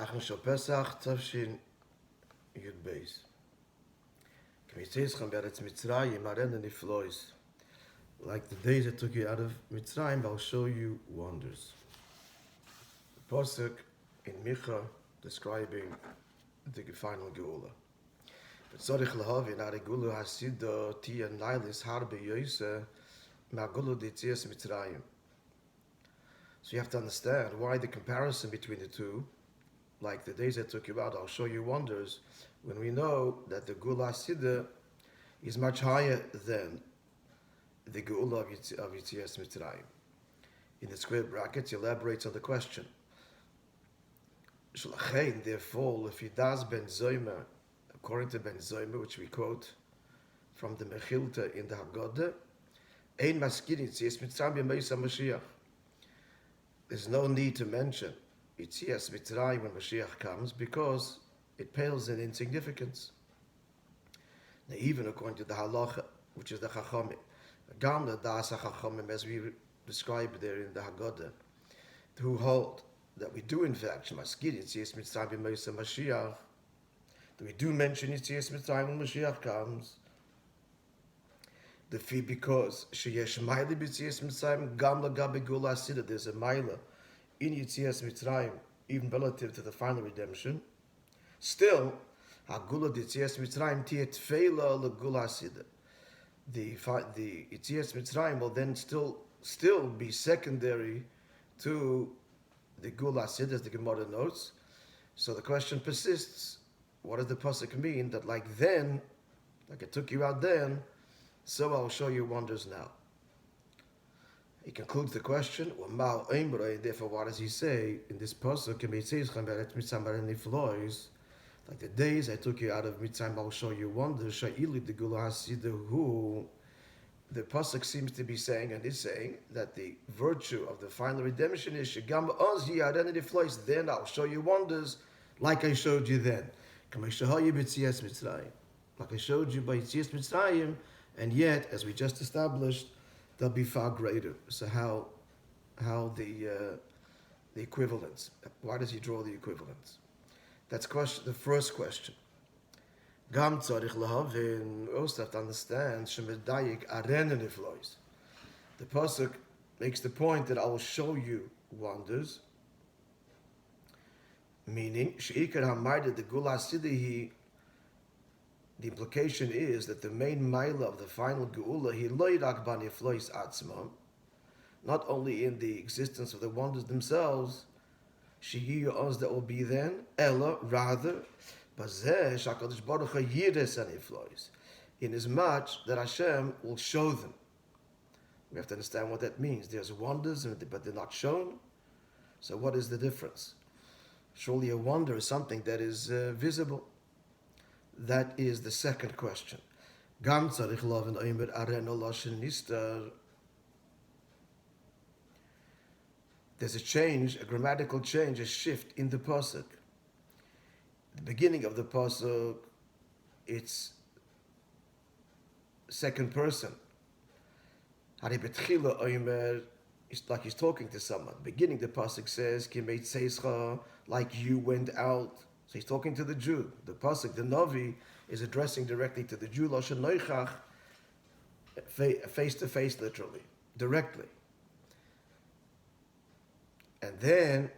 אחרון של פסח, תש"י י"ב. כימי Tzeischa מארץ מצרים, ארן הנפלויס. Like the days that took you out of Mitzrayim, I'll show you wonders. The Pasuk in Micha describing the final Geula. Tzarich lahavin arigulu hasido tia nailis harbe yoise magulu ditzias Mitzrayim. So you have to understand why the comparison between the two, like the days that took you out, I'll show you wonders, when we know that the Gula Sida is much higher than the Geula of Yitzias Mitzrayim. In the square brackets, he elaborates on the question. Shlachein, therefore, if he does Ben Zoyma, according to Ben Zoyma, which we quote from the Mechilta in the Haggadah, Ein Maskir Yitzias Mitzrayim B'Meis HaMashiach. There's no need to mention Yitzias Mitzrayim when Mashiach comes because it pales in insignificance. Now, even according to the halacha, which is the chachamim, gam the das chachamim, as we described there in the Haggadah, who hold that we do in fact maskir Yitzias Mitzrayim b'Meis HaMashiach, that we do mention Yitzias Mitzrayim when Mashiach comes. The fee because sheyesh ma'ila b'Yitzias Mitzrayim gam lagabe Gula Sida. There's a ma'ila in Yitzias Mitzrayim, even relative to the final redemption. Still, Hagula Yitzias Mitzrayim tiet feila legula Sida. The Yitzias Mitzrayim will then still be secondary to the Gula Sida, as the Gemara notes. So the question persists: what does the pasuk mean that like then, like it took you out then, so I'll show you wonders now? He concludes the question, therefore what does he say in this pasuk? Like the days I took you out of Mitzrayim, I'll show you wonders. Who the pasuk seems to be saying and is saying that the virtue of the final redemption is then I'll show you wonders like I showed you then. Like I showed you by Yitzias Mitzrayim, and yet, as we just established, they'll be far greater. So how the equivalence? Why does he draw the equivalence? That's the first question. Gam tzarich lahavin. We also have to understand shemedayik aren niflois. The pasuk makes the point that I will show you wonders. Meaning sheikar hamayda the Gula Sidihi. The implication is that the main mila of the final geula, he loirak baniflois atzmam, not only in the existence of the wonders themselves, shehi oz that will be then, ella rather, bazeh shakadosh baruch hu yides aniflois, in as much that Hashem will show them. We have to understand what that means. There's wonders, but they're not shown. So what is the difference? Surely a wonder is something that is visible. That is the second question. Gam tzarich lavin oimer areno lashen nistar. There's a change, a grammatical change, a shift in the pasuk. The beginning of the pasuk, it's second person. Hari betchila oimer, it's like he's talking to someone. Beginning the pasuk says, Kimay Tzeischa, like you went out. So he's talking to the Jew. The pasuk, the Navi, is addressing directly to the Jew, Loshen Noichach, face to face, literally, directly. And then,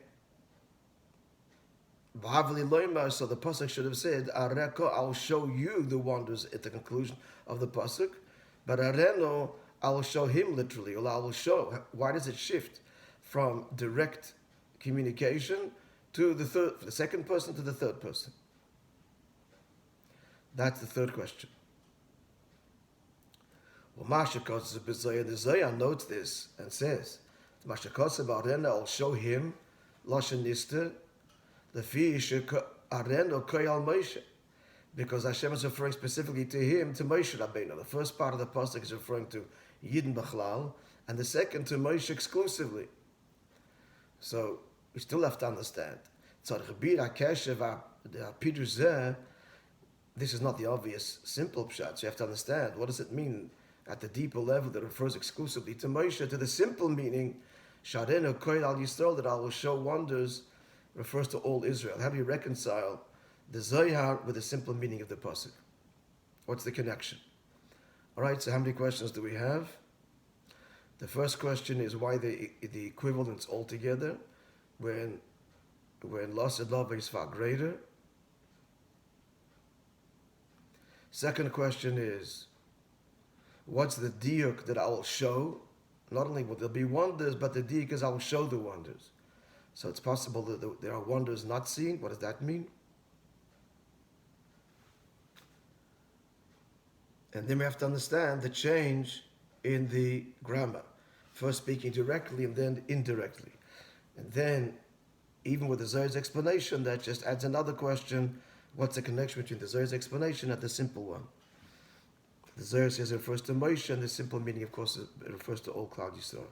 so the pasuk should have said, Areko, I'll show you the wonders at the conclusion of the pasuk, but Areno, I will show him literally, or I will show. Why does it shift from direct communication to the second person to the third person? That's the third question. Well, the Zohar notes this and says, I'll show him, Loshen Nister, the fish Areno Koyal Moishe, because Hashem is referring specifically to him, to Moishe Rabbeinu. The first part of the pasuk is referring to Yidden B'chlal, and the second to Moishe exclusively. So we still have to understand. This is not the obvious, simple pshat. So you have to understand, what does it mean at the deeper level that refers exclusively to Moishe, to the simple meaning, Sharenu Koil Al Yisrael, that I will show wonders refers to all Israel. How do you reconcile the Zohar with the simple meaning of the pasuk? What's the connection? All right, so how many questions do we have? The first question is why the equivalence altogether when Lasad Lava is far greater. Second question is, what's the diuk that I will show? Not only will there be wonders, but the diuk is I will show the wonders. So it's possible that there are wonders not seen. What does that mean? And then we have to understand the change in the grammar. First speaking directly and then indirectly. And then, even with the Zohar's explanation, that just adds another question. What's the connection between the Zohar's explanation and the simple one? The Zohar says it refers to Moishe, and the simple meaning, of course, it refers to all Cloud Yisrael.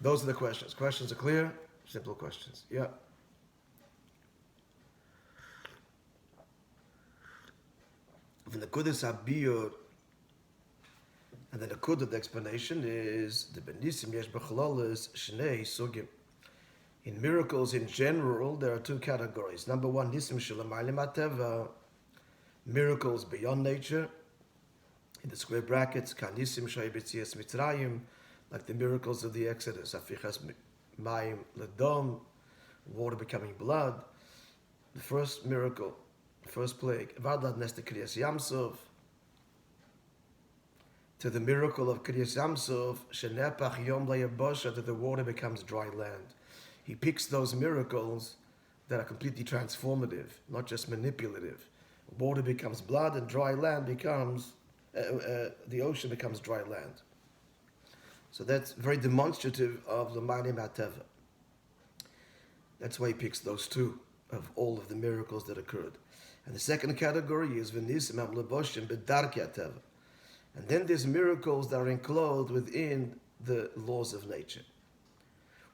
Those are the questions. Questions are clear? Simple questions. Yeah. And the Kud of the explanation is the Benisim Yesh B'Chalalis Shnei Sugim. In miracles in general, there are two categories. Number one, Nisim Shalamaylim Ateva, miracles beyond nature. In the square brackets, Kanisim Shayibitzias Mitzrayim, like the miracles of the Exodus, Afichas Mayim Ledom, water becoming blood. The first miracle, first plague, Vadad Nesta Kriyas Yamsov, to the miracle of Kriyas Yamsov, Shenepach Yom Layabosha, that the water becomes dry land. He picks those miracles that are completely transformative, not just manipulative. Water becomes blood and dry land becomes, the ocean becomes dry land. So that's very demonstrative of L'maylim HaTeva. That's why he picks those two of all of the miracles that occurred. And the second category is V'nisim HaMlevoshim B'darkei HaTeva. And then there's miracles that are enclosed within the laws of nature.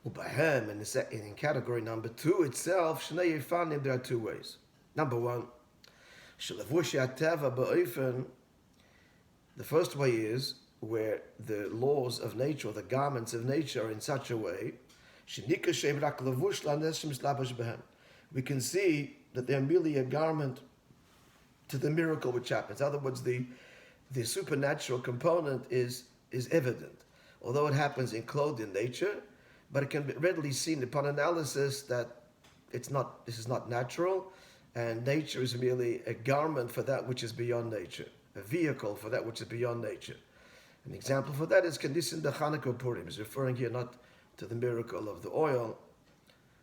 Ubahem, in category number two itself, Shnei Yifanim, there are two ways. Number one, Shelavushi HaTeva Ba'ofen, the first way is where the laws of nature, or the garments of nature, are in such a way, we can see that they're merely a garment to the miracle which happens. In other words, the supernatural component is evident, although it happens enclosed in nature, but it can be readily seen upon analysis that this is not natural, and nature is merely a garment for that which is beyond nature, a vehicle for that which is beyond nature. An example for that is Kanisim the Chanukah Purim. Is referring here not to the miracle of the oil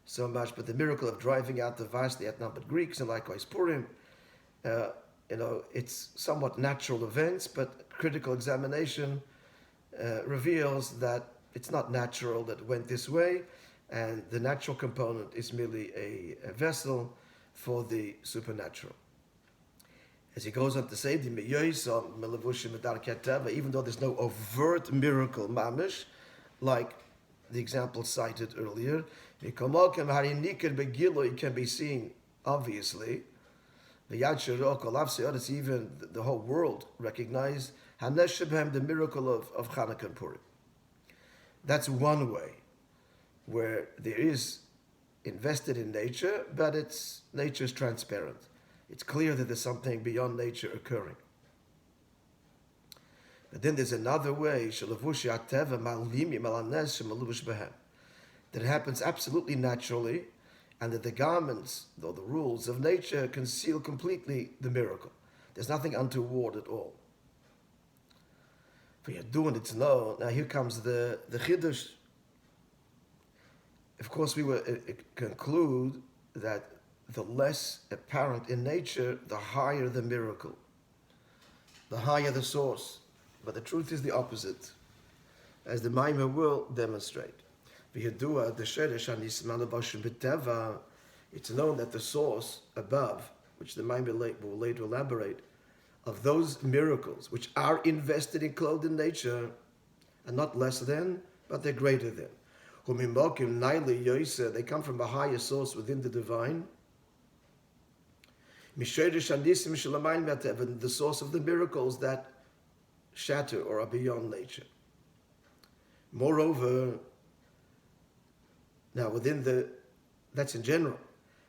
so much, but the miracle of driving out the vastly outnumbered Greeks, and likewise Purim. It's somewhat natural events, but critical examination reveals that it's not natural that it went this way, and the natural component is merely a vessel for the supernatural. As he goes on to say, even though there's no overt miracle, mamish, like the example cited earlier, it can be seen, obviously. Even the whole world recognized the miracle of Chanukah and Purim. That's one way where there is invested in nature, but nature is transparent. It's clear that there's something beyond nature occurring. But then there's another way, that it happens absolutely naturally, and that the garments, though the rules of nature, conceal completely the miracle. There's nothing untoward at all. For Yadun, it's known. Now here comes the Chiddush. Of course, we will conclude that the less apparent in nature, the higher the miracle, the higher the source. But the truth is the opposite, as the Maimah will demonstrate. It's known that the source above, which the Maimah will later elaborate, of those miracles which are invested in clothed in nature are not less than, but they're greater than. They come from a higher source within the divine. The source of the miracles that shatter or are beyond nature. Moreover, now within the That's in general.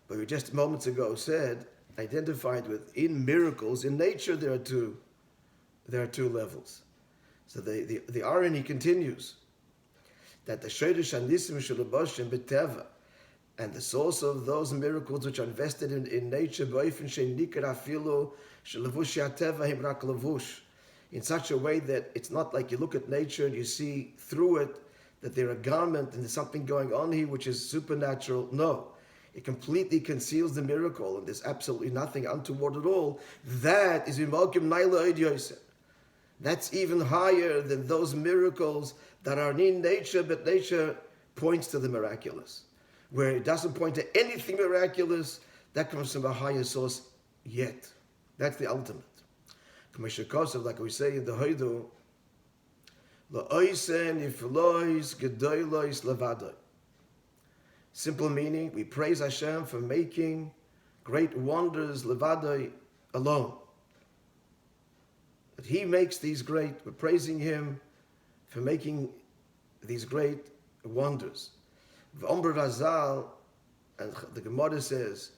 But we just moments ago said, identified with in miracles, in nature there are two levels. So the irony continues that the Shodesh Anisim Shulabashim B'Teva, and the source of those miracles which are invested in nature, in such a way that it's not like you look at nature and you see through it that they're a garment and there's something going on here which is supernatural. No. It completely conceals the miracle and there's absolutely nothing untoward at all. That is Imalkim Naila Eid Yosef. That's even higher than those miracles that are in nature, but nature points to the miraculous. Where it doesn't point to anything miraculous, that comes from a higher source yet. That's the ultimate. Like we say in the Hoidu, simple meaning, we praise Hashem for making great wonders levadai alone. That He makes these great, we're praising Him for making these great wonders. V'omber Razal, and the Gemara says,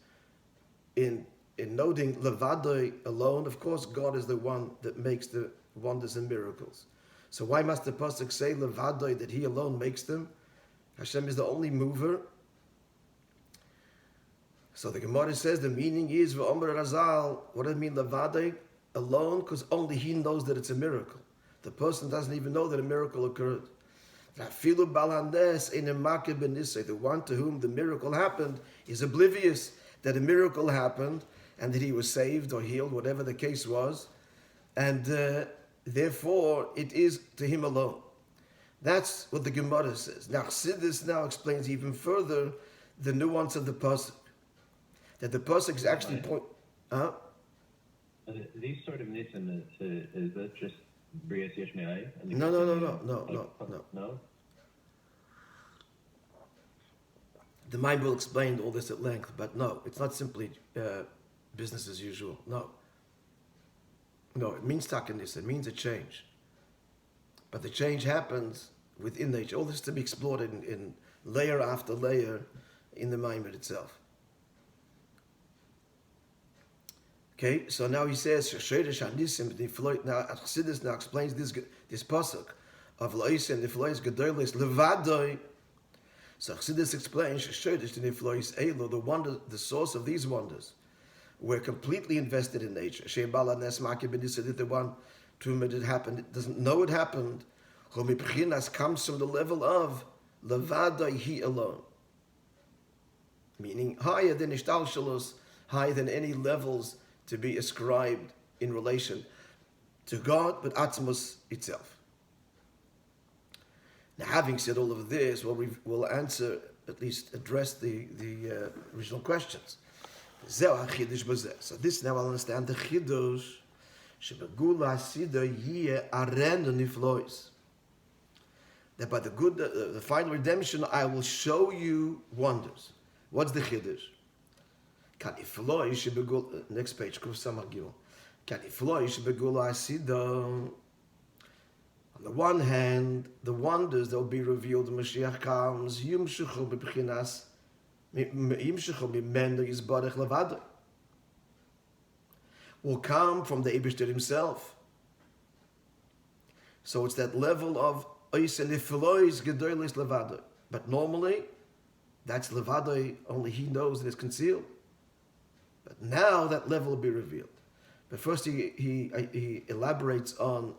in noting levadai alone, of course God is the one that makes the wonders and miracles. So why must the pasuk say levadai, that He alone makes them? Hashem is the only mover. So the Gemara says the meaning is v'omber Razal. What does it mean levadai? Alone, because only He knows that it's a miracle. The person doesn't even know that a miracle occurred. The one to whom the miracle happened is oblivious that a miracle happened and that he was saved or healed, whatever the case was, and therefore it is to him alone. That's what the Gemara says. Now Chassidus now explains even further the nuance of the pasuk, that the pasuk is actually These sort of nisim, is that just Brias Yeshmei? No. The mind will explain all this at length, but no, it's not simply business as usual. No, it means takenis, it means a change. But the change happens within nature. All this is to be explored in layer after layer in the mind itself. Okay, so now he says, now Chassidus now explains this pasuk of Lois and Niflois Gedolos Levadoi. So Chassidus explains the wonder, the source of these wonders, were completely invested in nature. That the one to whom it happened doesn't know it happened. Comes from the level of Levadoi, He alone, meaning higher than Ishtalshalos, higher than any levels to be ascribed in relation to God, but Atzmos itself. Now, having said all of this, we'll answer, at least address the original questions. So this now I'll understand the Chidush Shebegula Sida Yeh Aren Niflois. That by the final redemption, I will show you wonders. What's the Chidush? Next page, on the one hand, the wonders that will be revealed when Mashiach comes, will come from the Eibishter himself. So it's that level of but normally, that's levadoi, only He knows that it's concealed. But now that level will be revealed. But first he elaborates on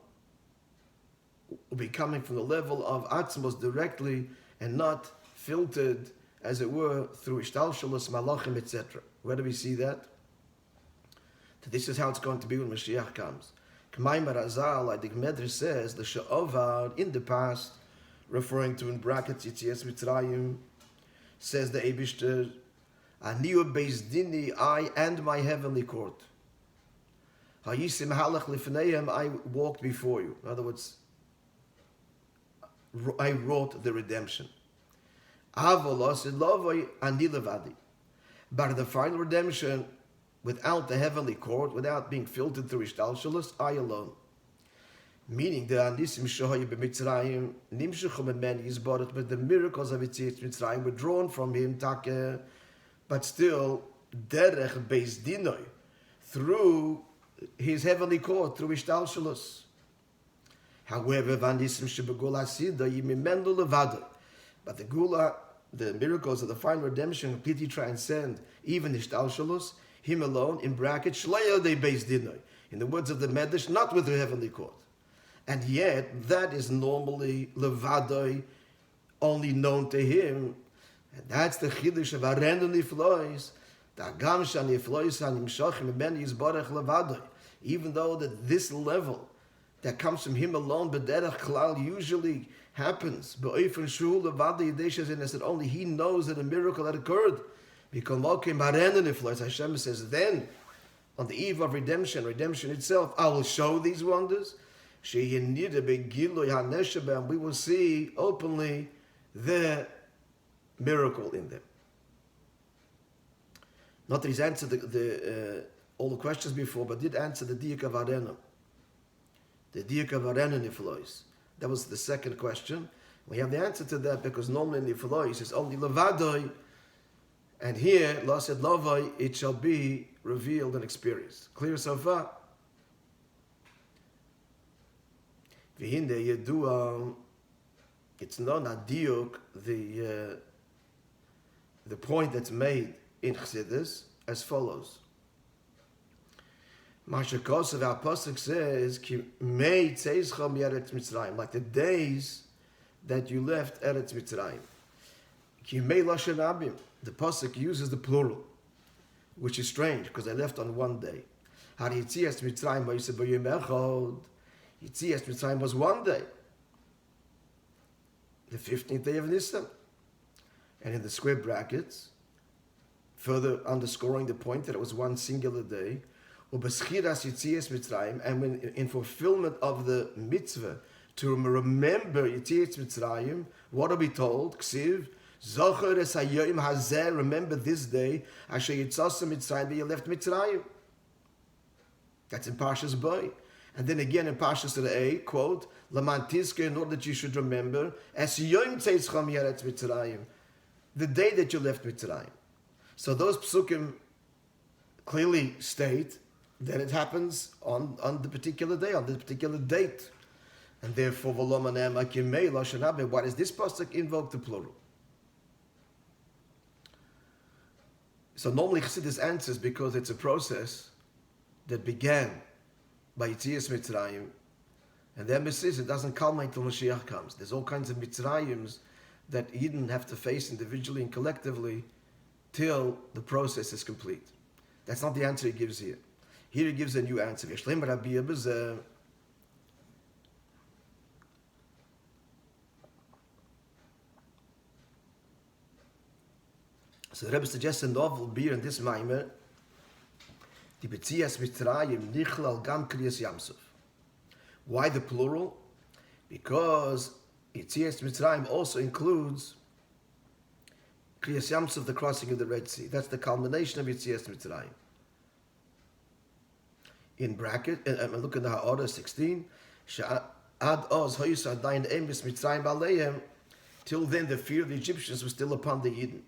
will be coming from the level of Atzmos directly and not filtered, as it were, through Ishtalshalos, Malachim, etc. Where do we see that? So this is how it's going to be when Mashiach comes. Kimay Marazal, like the Medrash says, the Sha'ovar in the past, referring to in brackets Yitzias Mitzrayim, says the Eibishter, Aniu Beis Dini, I and my heavenly court. Hayisim Halach Lifneihem, I walked before you. In other words, I wrought the redemption. Avolos Ilovoi Ani Levadi. But the final redemption, without the heavenly court, without being filtered through Ishtalshalos, I alone. Meaning the anisim shohayu b'Mitzrayim nimshuchu memeni yisborach, but the miracles of Yetzias Mitzrayim were drawn from him, take, but still derech beis dinoi, through his heavenly court, through Ishtalshalus. However, v'anisim shebegula sida yimimenu levado, but the gula, the miracles of the final redemption, completely transcend even Ishtalshalus, him alone, in brackets, shleya de beis dinoi, in the words of the Medrash, not with the heavenly court. And yet, that is normally levadoi, only known to him. And that's the chiddush of Arenu Niflois, the Agam Shan Niflois HaNimshachim Mimeni Yisborech levadoi. Even though that this level that comes from him alone, b'derech klal, usually happens, b'oifen shul levadoi yideshes, that only he knows that a miracle had occurred. Because Mokim Arenu Niflois, Hashem says, then, on the eve of redemption itself, I will show these wonders. And we will see openly the miracle in them. Not that he's answered all the questions before, but did answer the diak of Arenu. The diak of Arenu Niflois. That was the second question. We have the answer to that because normally Niflois is only Levadoi, and here, Lo said Lovoi, it shall be revealed and experienced. Clear so far? It's not a diuk, the point that's made in Chassidus as follows. Mashakos our pasuk says, Kimay Tzeischa Me'eretz Mitzrayim, like the days that you left Eretz Mitzrayim. Kimay Lashon Abim, the pasuk uses the plural, which is strange because they left on one day. Yetzias Mitzrayim Moishe b'yom echad. Yetzias Mitzrayim was one day, the 15th day of Nisan. And in the square brackets, further underscoring the point that it was one singular day, Ubeschiras Yetzias Mitzrayim, and when in fulfillment of the mitzvah to remember Yetzias Mitzrayim, what are we told? Ksiv, Zocher es hayoyim hazeh, remember this day, Asher Yitzasa Mitzrayim, that you left Mitzrayim. That's in Parshas Boy. And then again in Parshas Re'eh, quote, Laman Tizke, in order that you should remember, Es Yom Tzeischa Me'eretz Mitzrayim, the day that you left Mitzrayim. So those psukim clearly state that it happens on the particular day, on the particular date. And therefore, V'lo maneh Kimay Lashon Abim, why does this pasuk invoke the plural? So normally Chassidus answers because it's a process that began by Yetzias Mitzrayim, and the emphasis, it doesn't culminate till Mashiach comes. There's all kinds of Mitzrayims that Eden have to face individually and collectively till the process is complete. That's not the answer he gives here. Here he gives a new answer. Yeshlem Rabbi Abazeh. So the Rebbe suggests a novel beer in this Maimer, the Yetzias Mitzrayim Nichlal Gam Kriyas Yamsuf. Why the plural? Because Yetzias Mitzrayim also includes Kriyas Yamsuf, the crossing of the Red Sea. That's the culmination of Yetzias Mitzrayim. In bracket, look at the Ha'orah 16. Ad Oz Hoyus Adayin Emes Mitzrayim Aleihem. Till then, the fear of the Egyptians was still upon the Yidden.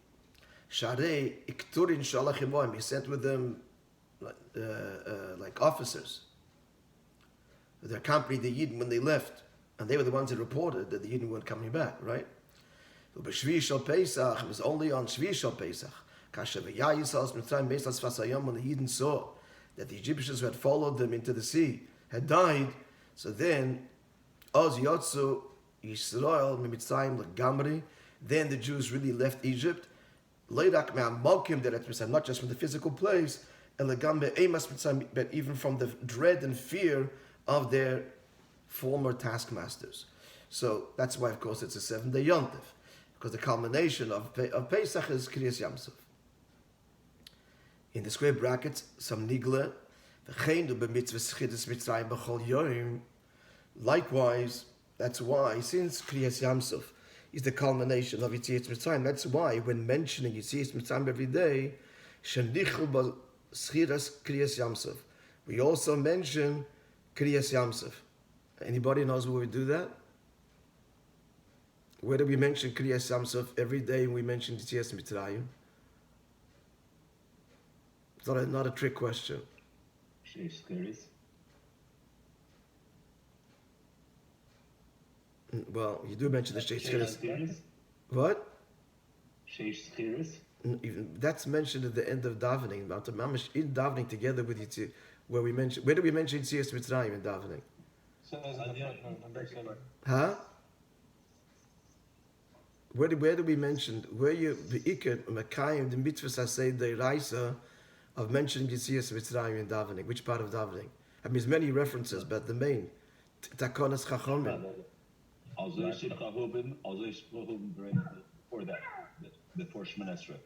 Sharei Ikturin Shalachimoim. He sent with them like officers. They accompanied the Yidden when they left, and they were the ones that reported that the Yidden weren't coming back, right? But Shvi Shal Pesach, it was only on Shvi Shal Pesach. Kasher v'yayisas Mitzrayim Meisas Fasayam, when the Yidden saw that the Egyptians who had followed them into the sea had died, so then Oz Yotzu Yisrael Mitzrayim L'Gamri, then the Jews really left Egypt. Leidak Me'amokim Deret Mitzrayim, not just from the physical place, but even from the dread and fear of their former taskmasters. So that's why, of course, it's a 7-day yontif, because the culmination of Pesach is Kriyas Yamsuf. In the square brackets, some nigle, likewise, that's why, since Kriyas Yamsuf is the culmination of Yetzias Mitzrayim, that's why, when mentioning Yetzias Mitzrayim every day, Schiras Kriyas Yamsuf, we also mention Kriyas Yamsuf. Anybody knows where we do that? Where do we mention Kriyas Yamsuf every day when we mention Yetzias Mitzrayim? It's not a trick question. Sheish Skiris. Well, you do mention the Sheish Skiris. What? Sheish Skiris. Even that's mentioned at the end of davening. In davening together with Yitzi, where do we mention Yetzias Mitzrayim in davening? Huh? Where do we mention where you the Iker Makayim the mitzvahs I say the Raisa of mentioning Yetzias Mitzrayim in davening? Which part of davening? I mean, there's many references, but the main Takonas Chachomim. Before that, before Shemon Esrei.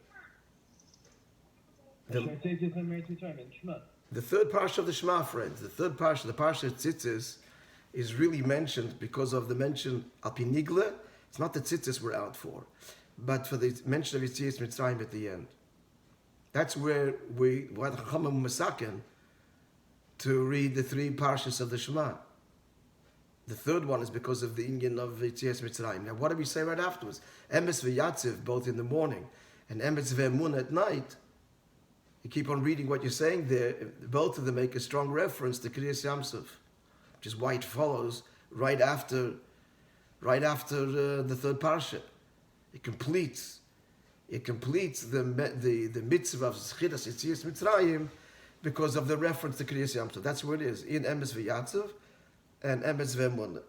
The third parsha of the Shema, friends, the parsha Tzitzis, is really mentioned because of the mention Alpinigla. It's not the Tzitzis we're out for, but for the mention of Yetzias Mitzrayim at the end. That's where we want Chachamim Masakin to read the three parshas of the Shema. The third one is because of the Indian of Yetzias Mitzrayim. Now, what do we say right afterwards? Emes v'yatziv, both in the morning, and Emes v'emun at night. You keep on reading what you're saying there. Both of them make a strong reference to Kriyas Yamsuf, which is why it follows right after the third parsha. It completes the mitzvah of Schiras Yetzias Mitzrayim because of the reference to Kriyas Yamsuf. That's where it is in Emes v'yatziv and Emes v'emun.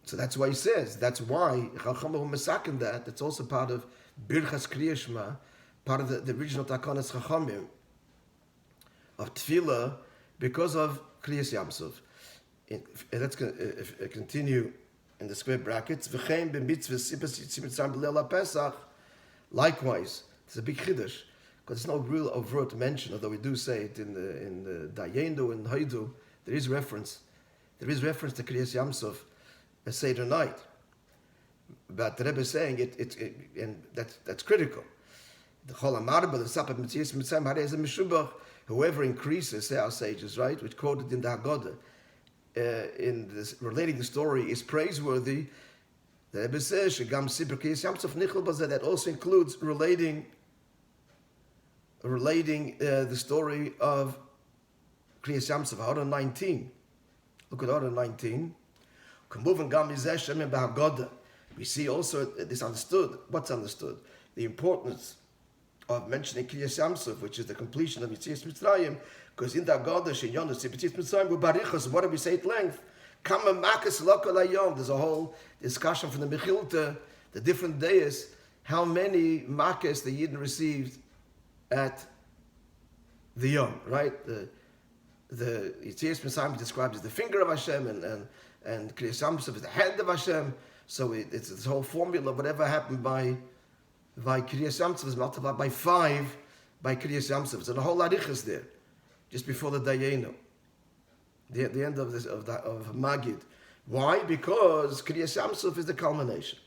So that's why he says. That's why Chachamim Masakin that. It's also part of Birchas Kriyas Shema, part of the original Takonas Chachamim of Tefillah, because of Kriyas Yamsuf. Let's continue in the square brackets. V'chein b'mitzvah sibas yitzim mitzrayim b'leil HaPesach. Likewise, it's a big chiddush because there's no real overt mention, although we do say it in the Dayenu and Haidu. There is reference to Kriyas Yamsuf, a Seder night. But the Rebbe is saying it and that's critical. The Chol HaMarba, the Sapah Mitzias Mitzrayim, Harei Zeh Meshubach, whoever increases, say our sages, right, which quoted in the Haggadah, in this, relating the story, is praiseworthy. The Rebbe says, Shegam Sibur Kriyas Yamsuf Nichol Bazeh, that also includes relating the story of Kriyas Yamsuf, Order 19. Look at Order 19. We see also this understood. What's understood? The importance of mentioning Kriyas Yamsuf, which is the completion of Yetzias Mitzrayim, because in the Haggadah, Shenyonus Yetzias Mitzrayim, Barichos, what do we say at length? Kama Makas Lokal Hayom. There's a whole discussion from the Mechilta, the different days, how many Makas the Yidden received at the Yom, right? The Yetzias Mitzrayim described as the finger of Hashem, and Kriyas Yamsuf is the hand of Hashem. So it's this whole formula. Whatever happened by Kriyas Yamsuf is multiplied by 5 by Kriyas Yamsuf. So the whole arichas there, just before the Dayenu, the end of Magid. Why? Because Kriyas Yamsuf is the culmination.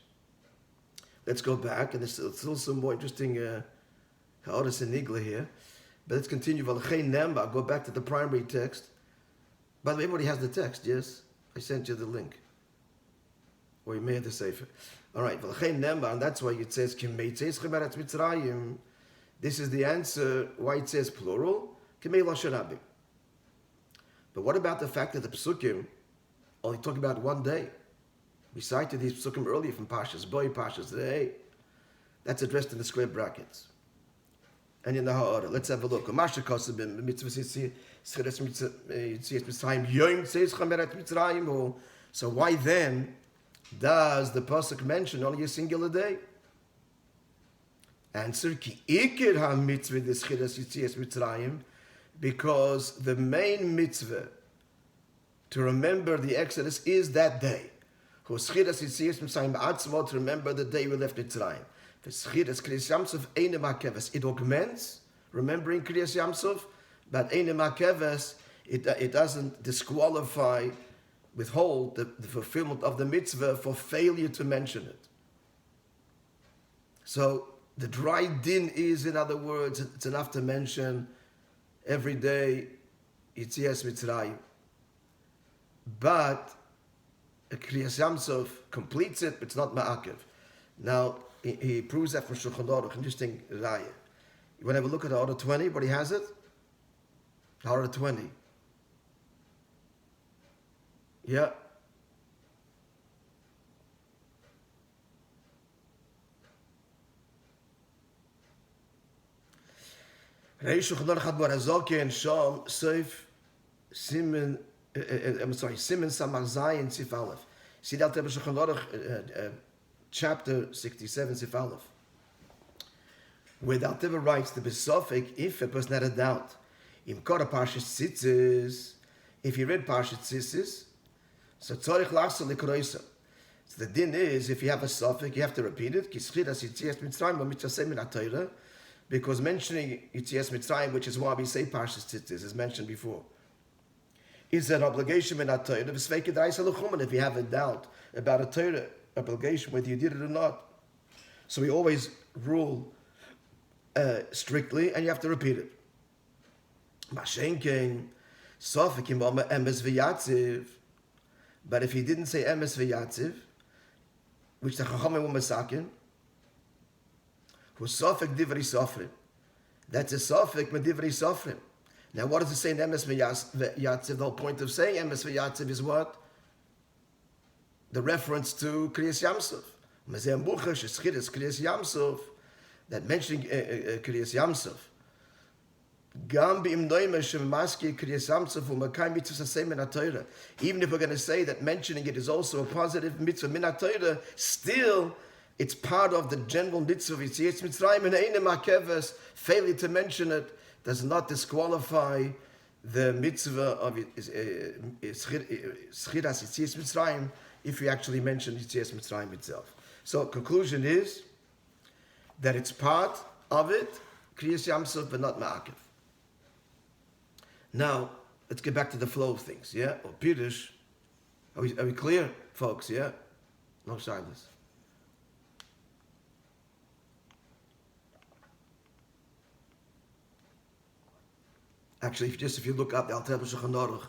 Let's go back, and there's still some more interesting Ha'oras and Nigla here. But let's continue. Go back to the primary text. By the way, everybody has the text, yes? I sent you the link. Or you may have the Sefer. All right, and that's why it says Kimay Tzeischa Meretz Mitzrayim. This is the answer why it says plural. Kimay Lashon Rabbi. But what about the fact that the Pesukim only talk about one day? We cited these Pesukim earlier from Pashas Boy, Pashas Rei. That's addressed in the square brackets. And in the Ha'ara, let's have a look. So why then does the pasuk mention only a singular day? Answer: Ki ikir ha-mitzvah d'schiras Yetzias Mitzrayim, because the main mitzvah to remember the Exodus is that day. Schiras Yetzias Mitzrayim atzmo, to remember the day we left Mitzrayim. Schiras Kriyas Yamsuf eine makeves. It augments remembering Kriyas Yamsuf, but eine makeves, it doesn't disqualify, withhold the fulfillment of the mitzvah for failure to mention it. So the dry din is, in other words, it's enough to mention every day Yitzias Mitzrayim, but Kriyas Yamsov completes it, but it's not Ma'akev. Now, he proves that from Shulchan Aruch. Interesting raya. You want to have a look at the order 20, but he has it? Order 20. Yeah. Shulchan Aruch had Barazaki and Sham, Seif, Simen, Simen Samar Zayin, Sif Aleph. See that there Shulchan Aruch, chapter 67, Sif Aleph. Where the Alter writes the Besofik, if a person had a doubt, Im Kora Parshas Tzitzis, if he read Parshas Tzitzis, so Tzorich Lachsel Likroisa. So the din is, if you have a suffix, you have to repeat it, because mentioning Yitzias Mitzrayim, which is why we say Parshas Tzitzis, is mentioned before, is an obligation in a Torah. If you have a doubt about a Torah obligation, whether you did it or not. So we always rule strictly, and you have to repeat it. But if he didn't say emes v'yatziv, which the Chachamim were masakin, who sofek divrei sofrim, that's a sofek med divrei sofrim. Now, what does it say in emes v'yatziv? The whole point of saying emes v'yatziv is what? The reference to Kriyas Yamsov. Mazeh Mucha sheschiras Kriyas Yamsov, that mentioning Kriyas Yamsov. Even if we're going to say that mentioning it is also a positive mitzvah min HaTorah, still it's part of the general mitzvah of Yitzias Mitzrayim, and Eine Makeves, failure to mention it does not disqualify the mitzvah of Schiras Yitzias Mitzrayim if you actually mention Yitzias Mitzrayim itself. So conclusion is that it's part of it, Kriyas Yamsov, but not Ma'akev. Now, let's get back to the flow of things, yeah? Or Pirush. Are we clear, folks, yeah? No silence. Actually, if you look up the Alter Shulchan Aruch,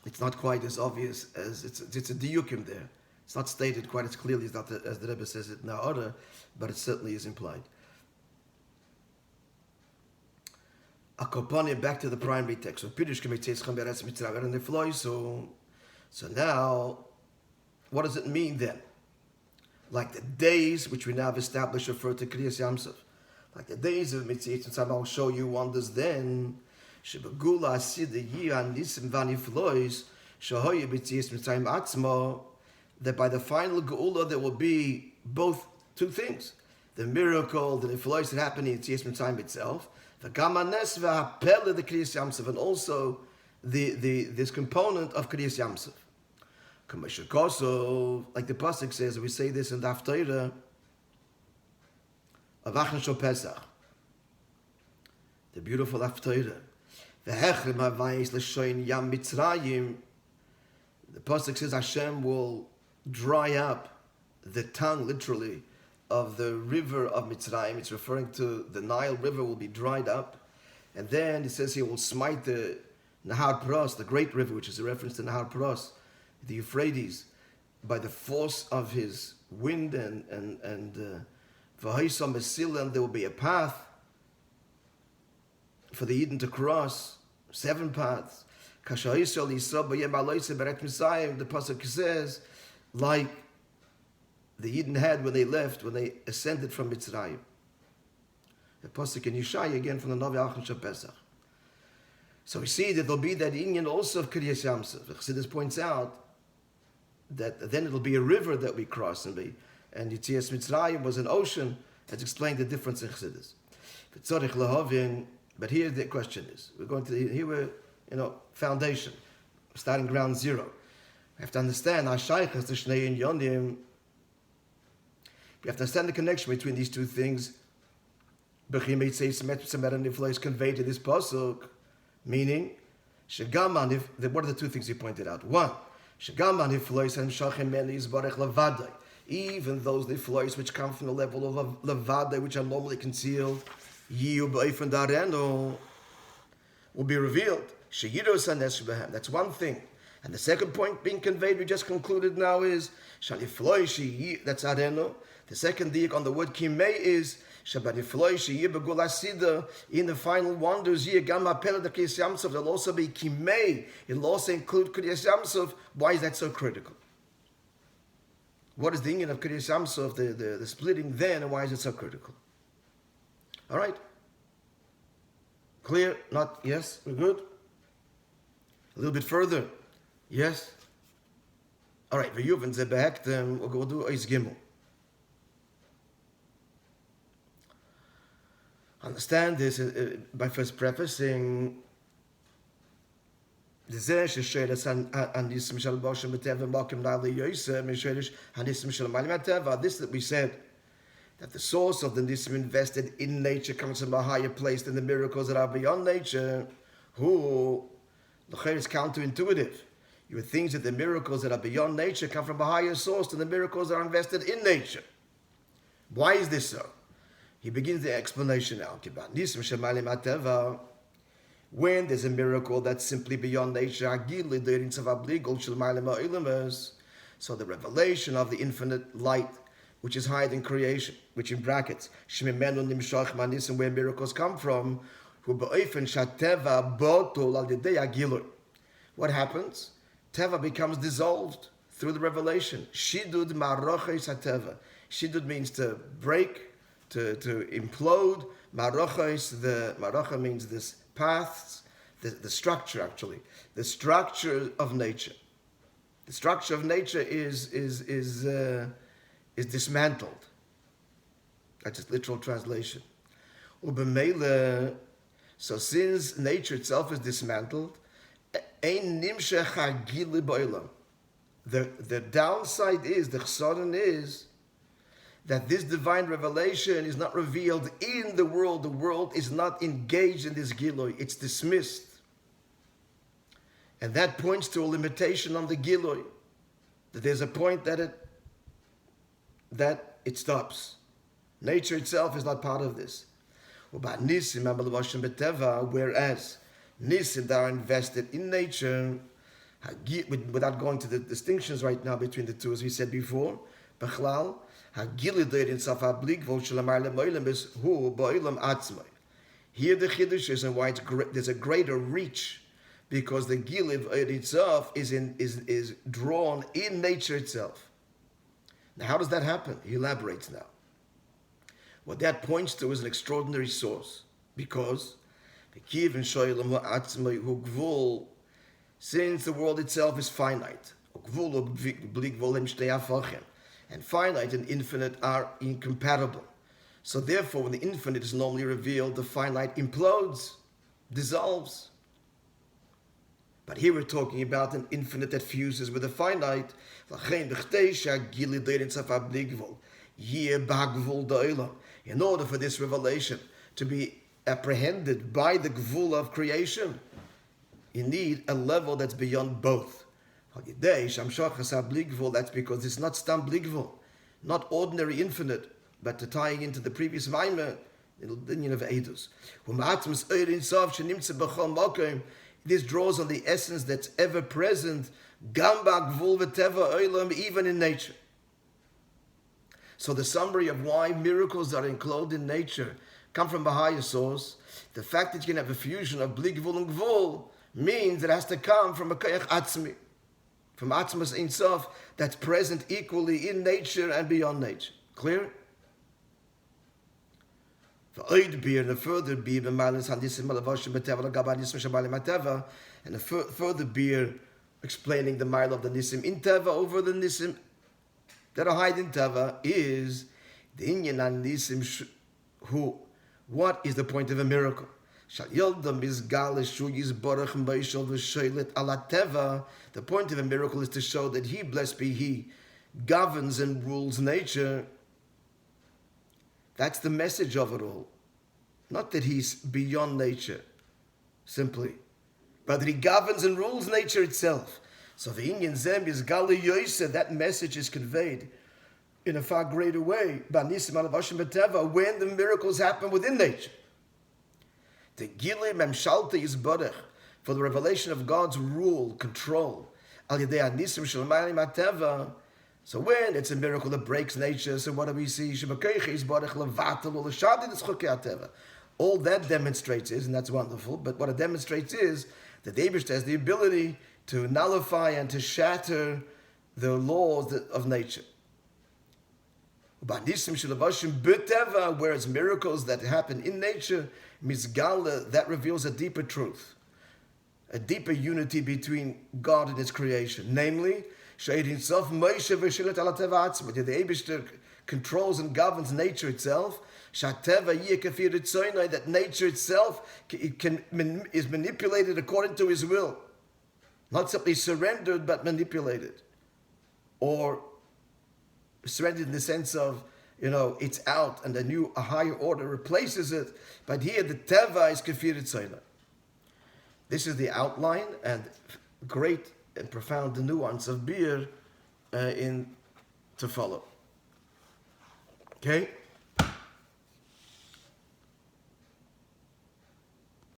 it's not quite as obvious as it's a diukim there. It's not stated quite as clearly as the Rebbe says it in our order, but it certainly is implied. Back to the primary text. So now, what does it mean then? Like the days which we now have established refer to Kriyas Yamsov. Like the days of Mitzvah, since I'll show you wonders then. That by the final Geula there will be both two things. The miracle, the Niflois that happened in Yitzias Mitzrayim itself, the Kriyas Yamsov, and also this component of Kriyas Yamsov. Like the pasuk says, we say this in the Haftarah of Achron Pesach, the beautiful Haftarah. The pasuk says Hashem will dry up the tongue, literally, of the river of Mitzrayim. It's referring to the Nile River will be dried up. And then it says he will smite the Nahar Pros, the great river, which is a reference to Nahar Pros, the Euphrates, by the force of his wind and there will be a path for the Eden to cross, 7 paths. The pasuk says, like the Eden had when they left, when they ascended from Mitzrayim. The pasuk in Yeshaya again from the Navi Achron Pesach. So we see that there'll be that inyan also of Kriyas Yamsov. Chassidus points out that then it'll be a river that we cross and Yitzias Mitzrayim was an ocean. That's explained the difference in Chassidus. But here the question is, foundation, starting ground zero. We have to understand our shaykhas, the Shnei and Yonim. We have to understand the connection between these two things. Kimay is conveyed to this pasuk, meaning, what are the two things he pointed out? One, even those niflois which come from the level of levadai, which are normally concealed, will be revealed. That's one thing. And the second point being conveyed, we just concluded now, is that's Adeno. The second diak on the word Kimay is in the final wonders, there'll also be Kimay. It'll also include Kriyas Yamsov. Why is that so critical? What is the union of Kriyas Yamsov, the splitting then, and why is it so critical? All right? Clear? Not? Yes? We're good? A little bit further? Yes? All right. We'll go do Eis Gimel. Understand this by first prefacing this that we said, that the source of the nisim invested in nature comes from a higher place than the miracles that are beyond nature, who is counterintuitive. You would think that the miracles that are beyond nature come from a higher source than the miracles that are invested in nature. Why is this so? He begins the explanation now. When there's a miracle that's simply beyond nature, so the revelation of the infinite light, which is higher than creation, which in brackets, where miracles come from, what happens? Teva becomes dissolved through the revelation. Shidud maroches hateva. Shidud means to break, to implode. Marocha means this paths, the structure actually. The structure of nature. The structure of nature is dismantled. That's its literal translation. Ubemele, so since nature itself is dismantled, the downside is, the chsaron is, that this divine revelation is not revealed in the world. The world is not engaged in this giloi. It's dismissed. And that points to a limitation on the giloi. That there's a point that it stops. Nature itself is not part of this. Whereas nisim that are invested in nature, without going to the distinctions right now between the two, as we said before, Bechlal, here the chiddush is and why there's a greater reach, because the giliv itself is drawn in nature itself. Now, how does that happen? He elaborates now. What that points to is an extraordinary source, because since the world itself is finite, and finite and infinite are incompatible. So therefore, when the infinite is normally revealed, the finite implodes, dissolves. But here we're talking about an infinite that fuses with the finite. In order for this revelation to be apprehended by the gvul of creation, you need a level that's beyond both. That's because it's not stam bligvul, not ordinary infinite, but to tying into the previous maamar, the union of Eidus. This draws on the essence that's ever present, even in nature. So the summary of why miracles that are enclosed in nature come from a higher source, the fact that you can have a fusion of bligvul and gvul means it has to come from a koyach atzmi, from Atzmas Ein Sof, that's present equally in nature and beyond nature. Clear? And a further beer explaining the mile of the nisim in Teva over the nisim that are hidden in Teva is the inyan and nisim who. What is the point of a miracle? The point of a miracle is to show that he, blessed be he, governs and rules nature. That's the message of it all. Not that he's beyond nature, simply, but that he governs and rules nature itself. So the Inyan Zem is Gali Yosef, that message is conveyed in a far greater way when the miracles happen within nature. The Gili Memshalta is Barach, for the revelation of God's rule, control. Al yedei hanisim shel mayim hateva. So when it's a miracle that breaks nature, so what do we see? All that demonstrates is, and that's wonderful, but what it demonstrates is that the Eibishter has the ability to nullify and to shatter the laws of nature. Whereas miracles that happen in nature, that reveals a deeper truth, a deeper unity between God and His creation. Namely, the Eibishter controls and governs nature itself. That nature itself is manipulated according to His will. Not simply surrendered, but manipulated. Or surrendered in the sense of, it's out and a higher order replaces it. But here the Teva is Kefirat Tzonai. This is the outline and great and profound nuance of beer to follow. Okay?